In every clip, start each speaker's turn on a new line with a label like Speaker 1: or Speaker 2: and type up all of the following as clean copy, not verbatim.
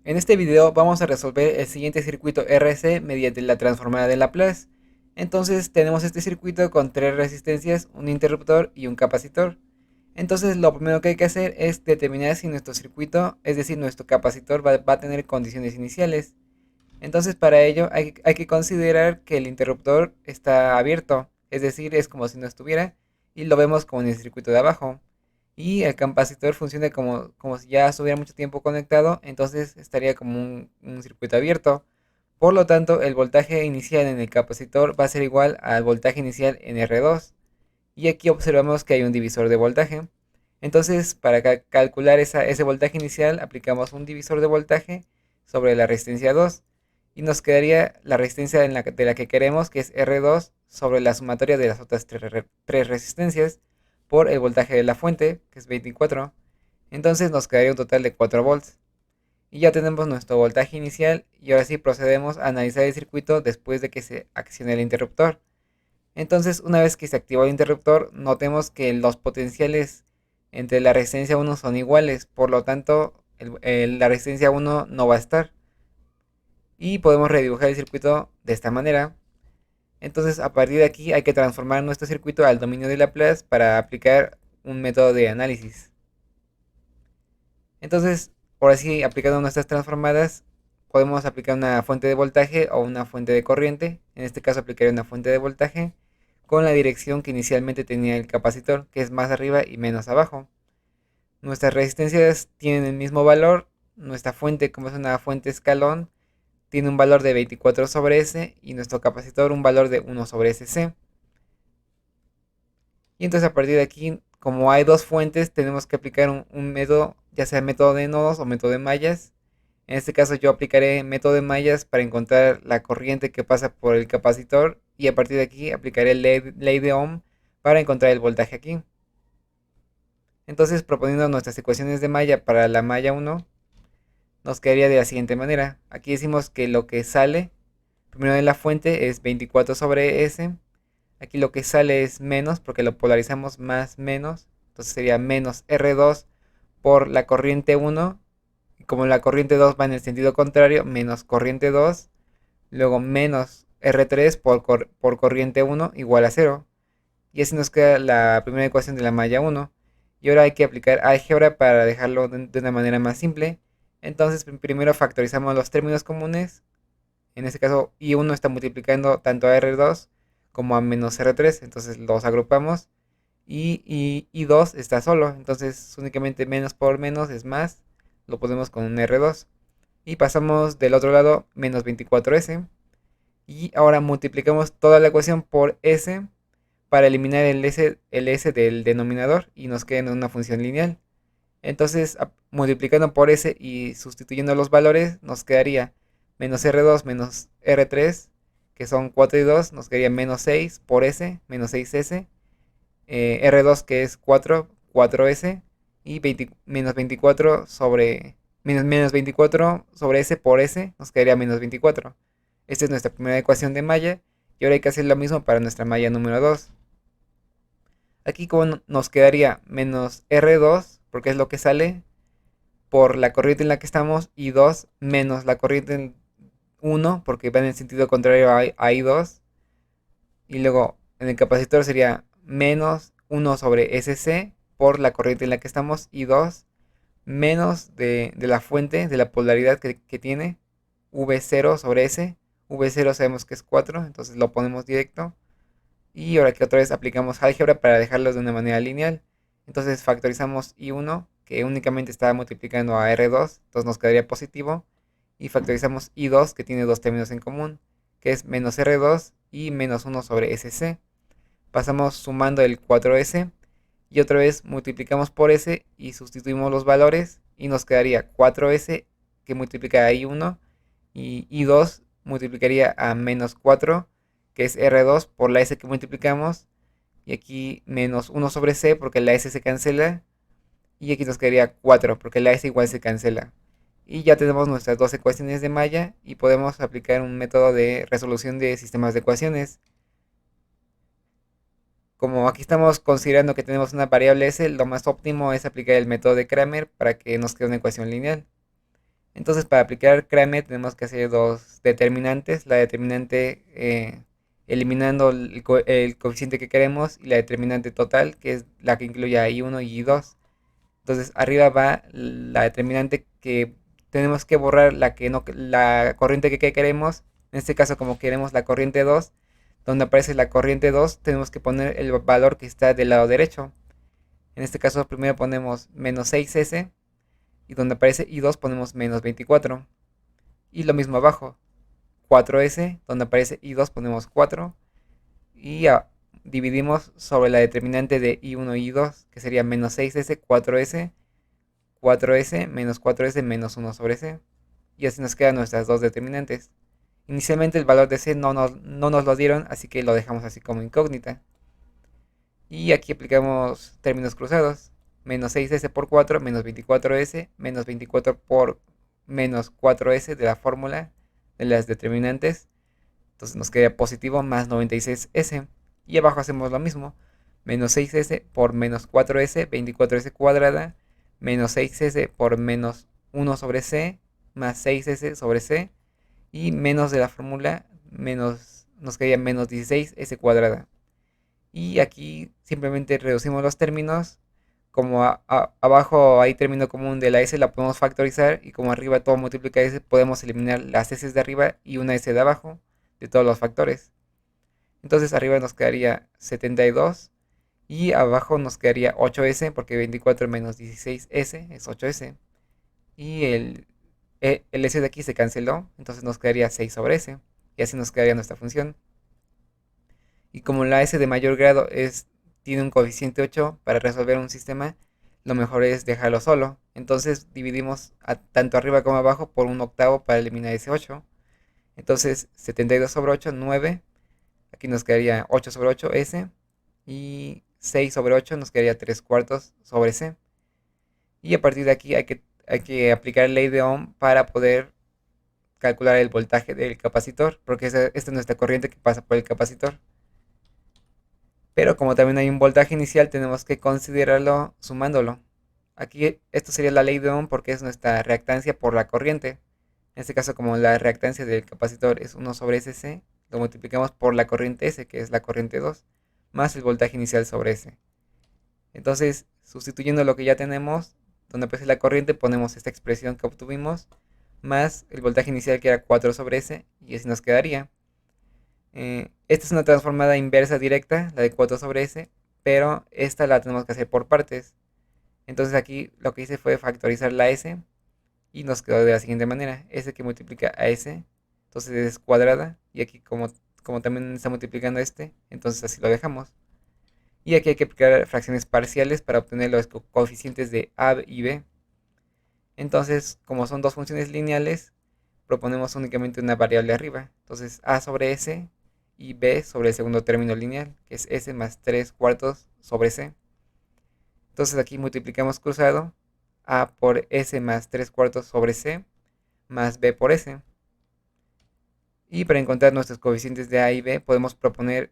Speaker 1: En este video vamos a resolver el siguiente circuito RC mediante la transformada de Laplace. Entonces tenemos este circuito con tres resistencias, un interruptor y un capacitor. Entonces lo primero que hay que hacer es determinar si nuestro circuito, es decir, nuestro capacitor va a tener condiciones iniciales. Entonces para ello hay que considerar que el interruptor está abierto, es decir, es como si no estuviera, y lo vemos como en el circuito de abajo. Y el capacitor funciona como si ya estuviera mucho tiempo conectado, entonces estaría como un circuito abierto. Por lo tanto, el voltaje inicial en el capacitor va a ser igual al voltaje inicial en R2. Y aquí observamos que hay un divisor de voltaje. Entonces, para calcular ese voltaje inicial, aplicamos un divisor de voltaje sobre la resistencia 2. Y nos quedaría la resistencia de la que queremos, que es R2, sobre la sumatoria de las otras tres resistencias, por el voltaje de la fuente, que es 24. Entonces nos quedaría un total de 4 volts. Y ya tenemos nuestro voltaje inicial y ahora sí procedemos a analizar el circuito después de que se accione el interruptor. Entonces, una vez que se activó el interruptor, notemos que los potenciales entre la resistencia 1 son iguales, por lo tanto, la resistencia 1 no va a estar. Y podemos redibujar el circuito de esta manera. Entonces, a partir de aquí hay que transformar nuestro circuito al dominio de Laplace para aplicar un método de análisis. Entonces, ahora sí, aplicando nuestras transformadas, podemos aplicar una fuente de voltaje o una fuente de corriente. En este caso aplicaré una fuente de voltaje con la dirección que inicialmente tenía el capacitor, que es más arriba y menos abajo. Nuestras resistencias tienen el mismo valor. Nuestra fuente, como es una fuente escalón, tiene un valor de 24 sobre S y nuestro capacitor un valor de 1 sobre SC. Y entonces a partir de aquí, como hay dos fuentes, tenemos que aplicar un método, ya sea método de nodos o método de mallas. En este caso yo aplicaré método de mallas para encontrar la corriente que pasa por el capacitor y a partir de aquí aplicaré ley de Ohm para encontrar el voltaje aquí. Entonces proponiendo nuestras ecuaciones de malla para la malla 1, nos quedaría de la siguiente manera. Aquí decimos que lo que sale primero de la fuente es 24 sobre S. Aquí lo que sale es menos porque lo polarizamos más menos. Entonces sería menos R2 por la corriente 1. Y como la corriente 2 va en el sentido contrario, menos corriente 2. Luego menos R3 por corriente 1 igual a 0. Y así nos queda la primera ecuación de la malla 1. Y ahora hay que aplicar álgebra para dejarlo de una manera más simple. Entonces primero factorizamos los términos comunes. En este caso I1 está multiplicando tanto a R2 como a menos R3. Entonces los agrupamos. Y I2 está solo. Entonces únicamente menos por menos es más. Lo ponemos con un R2. Y pasamos del otro lado menos 24S. Y ahora multiplicamos toda la ecuación por S para eliminar el S del denominador y nos queda en una función lineal. Entonces, multiplicando por S y sustituyendo los valores, nos quedaría menos R2 menos R3, que son 4 y 2, nos quedaría menos 6 por S, menos 6S, R2 que es 4, 4S, y 20 menos 24 sobre menos 24 sobre S por S, nos quedaría menos 24. Esta es nuestra primera ecuación de malla, y ahora hay que hacer lo mismo para nuestra malla número 2. Aquí como nos quedaría menos R2, porque es lo que sale, por la corriente en la que estamos, y 2 menos la corriente en 1, porque va en el sentido contrario a I2. Y luego en el capacitor sería menos 1 sobre SC por la corriente en la que estamos, y 2 menos de la fuente, de la polaridad que tiene, V0 sobre S. V0 sabemos que es 4, entonces lo ponemos directo. Y ahora que otra vez aplicamos álgebra para dejarlos de una manera lineal. Entonces factorizamos I1, que únicamente está multiplicando a R2, entonces nos quedaría positivo. Y factorizamos I2, que tiene dos términos en común, que es menos R2 y menos 1 sobre SC. Pasamos sumando el 4S y otra vez multiplicamos por S y sustituimos los valores y nos quedaría 4S que multiplica a I1 y I2 multiplicaría a menos 4 que es R2 por la S que multiplicamos y aquí menos 1 sobre C porque la S se cancela y aquí nos quedaría 4 porque la S igual se cancela. Y ya tenemos nuestras dos ecuaciones de malla y podemos aplicar un método de resolución de sistemas de ecuaciones. Como aquí estamos considerando que tenemos una variable S, lo más óptimo es aplicar el método de Kramer para que nos quede una ecuación lineal. Entonces para aplicar CRAME tenemos que hacer dos determinantes, la determinante eliminando el coeficiente que queremos y la determinante total, que es la que incluye a I1 y I2. Entonces arriba va la determinante que tenemos que borrar la que no, la corriente que queremos. En este caso, como queremos la corriente 2, donde aparece la corriente 2, tenemos que poner el valor que está del lado derecho. En este caso, primero ponemos menos 6S y donde aparece I2 ponemos menos 24. Y lo mismo abajo, 4S, donde aparece I2 ponemos 4 y dividimos sobre la determinante de I1 y I2, que sería menos 6S, 4S, 4S menos 4S menos 1 sobre C. Y así nos quedan nuestras dos determinantes. Inicialmente el valor de C no nos lo dieron, así que lo dejamos así como incógnita. Y aquí aplicamos términos cruzados. Menos 6S por 4 menos 24S menos 24 por menos 4S de la fórmula de las determinantes. Entonces nos queda positivo más 96S. Y abajo hacemos lo mismo. Menos 6S por menos 4S, 24S cuadrada, menos 6S por menos 1 sobre C, más 6S sobre C. Y menos de la fórmula, menos, nos quedaría menos 16S cuadrada. Y aquí simplemente reducimos los términos. Como abajo hay término común de la S, la podemos factorizar. Y como arriba todo multiplica S, podemos eliminar las S de arriba y una S de abajo de todos los factores. Entonces arriba nos quedaría 72 y abajo nos quedaría 8S porque 24 menos 16S es 8S. Y el S de aquí se canceló, entonces nos quedaría 6 sobre S. Y así nos quedaría nuestra función. Y como la S de mayor grado tiene un coeficiente 8 para resolver un sistema, lo mejor es dejarlo solo. Entonces dividimos tanto arriba como abajo por un octavo para eliminar ese 8. Entonces 72 sobre 8, 9. Aquí nos quedaría 8 sobre 8 S. Y 6 sobre 8 nos quedaría 3 cuartos sobre C. Y a partir de aquí hay que aplicar ley de Ohm para poder calcular el voltaje del capacitor, porque esta es nuestra corriente que pasa por el capacitor. Pero como también hay un voltaje inicial, tenemos que considerarlo sumándolo. Aquí esto sería la ley de Ohm porque es nuestra reactancia por la corriente. En este caso, como la reactancia del capacitor es 1 sobre SC, lo multiplicamos por la corriente S, que es la corriente 2, más el voltaje inicial sobre S. Entonces, sustituyendo lo que ya tenemos, donde aparece la corriente, ponemos esta expresión que obtuvimos, más el voltaje inicial que era 4 sobre S, y así nos quedaría. Esta es una transformada inversa directa, la de 4 sobre S, pero esta la tenemos que hacer por partes. Entonces aquí lo que hice fue factorizar la S y nos quedó de la siguiente manera. S que multiplica a S, entonces es cuadrada, y aquí como también está multiplicando este, entonces así lo dejamos. Y aquí hay que aplicar fracciones parciales para obtener los coeficientes de A y B. Entonces, como son dos funciones lineales, proponemos únicamente una variable arriba. Entonces A sobre S y B sobre el segundo término lineal, que es S más 3 cuartos sobre C. Entonces aquí multiplicamos cruzado A por S más 3 cuartos sobre C más B por S. Y para encontrar nuestros coeficientes de A y B podemos proponer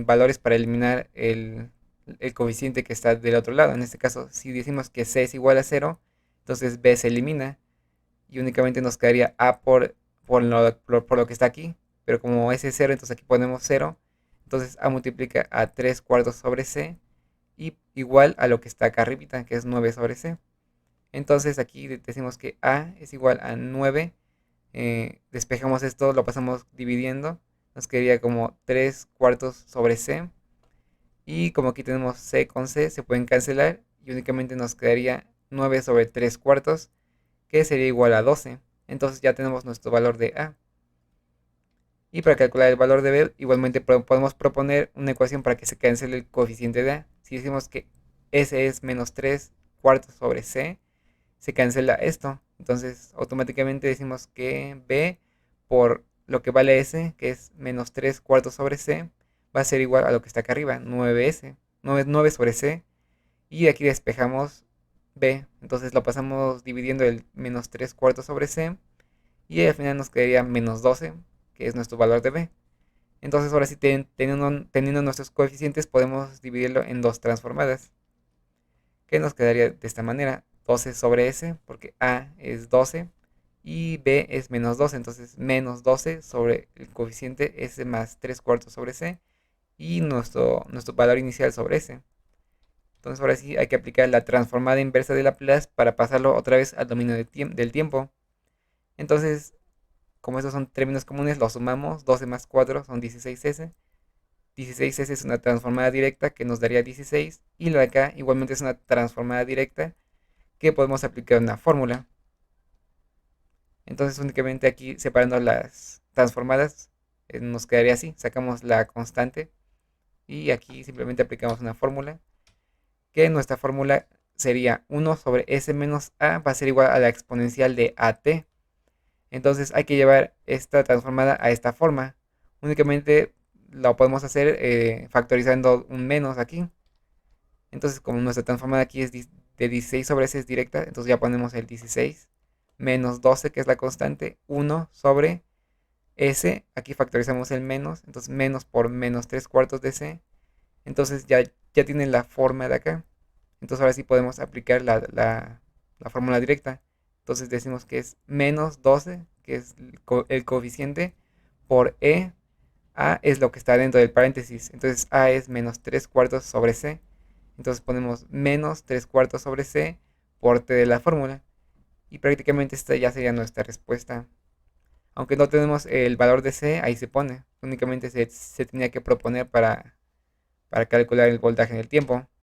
Speaker 1: valores para eliminar el coeficiente que está del otro lado. En este caso, si decimos que C es igual a 0, entonces B se elimina y únicamente nos quedaría A por lo que está aquí. Pero como S es 0, entonces aquí ponemos 0. Entonces A multiplica a 3 cuartos sobre C y igual a lo que está acá arribita, que es 9 sobre C. Entonces aquí decimos que A es igual a 9. Despejamos esto, lo pasamos dividiendo. Nos quedaría como 3 cuartos sobre C. Y como aquí tenemos C con C, se pueden cancelar. Y únicamente nos quedaría 9 sobre 3 cuartos, que sería igual a 12. Entonces ya tenemos nuestro valor de A. Y para calcular el valor de B, igualmente podemos proponer una ecuación para que se cancele el coeficiente de A. Si decimos que S es menos 3 cuartos sobre C, se cancela esto. Entonces automáticamente decimos que B por lo que vale S, que es menos 3 cuartos sobre C, va a ser igual a lo que está acá arriba, 9S, 9 sobre C. Y aquí despejamos B. Entonces lo pasamos dividiendo el menos 3 cuartos sobre C. Y al final nos quedaría menos 12, que es nuestro valor de B. Entonces ahora sí, teniendo nuestros coeficientes, podemos dividirlo en dos transformadas, que nos quedaría de esta manera: 12 sobre S, porque A es 12, y B es menos 12, entonces menos 12 sobre el coeficiente S más 3 cuartos sobre C y nuestro valor inicial sobre S. Entonces ahora sí hay que aplicar la transformada inversa de Laplace para pasarlo otra vez al dominio del tiempo. Entonces, como estos son términos comunes, los sumamos, 12 más 4 son 16S. 16S es una transformada directa que nos daría 16 y la de acá igualmente es una transformada directa que podemos aplicar una fórmula. Entonces únicamente aquí separando las transformadas nos quedaría así, sacamos la constante y aquí simplemente aplicamos una fórmula, que nuestra fórmula sería 1 sobre s menos a va a ser igual a la exponencial de at. Entonces hay que llevar esta transformada a esta forma. Únicamente lo podemos hacer factorizando un menos aquí. Entonces como nuestra transformada aquí es de 16 sobre s es directa, entonces ya ponemos el 16 menos 12 que es la constante, 1 sobre s, aquí factorizamos el menos, entonces menos por menos 3 cuartos de c, entonces ya tienen la forma de acá. Entonces ahora sí podemos aplicar la fórmula directa. Entonces decimos que es menos 12, que es el coeficiente, por E. A es lo que está dentro del paréntesis. Entonces A es menos 3 cuartos sobre C. Entonces ponemos menos 3 cuartos sobre C por T de la fórmula. Y prácticamente esta ya sería nuestra respuesta. Aunque no tenemos el valor de C, ahí se pone. Únicamente se tenía que proponer para calcular el voltaje en el tiempo.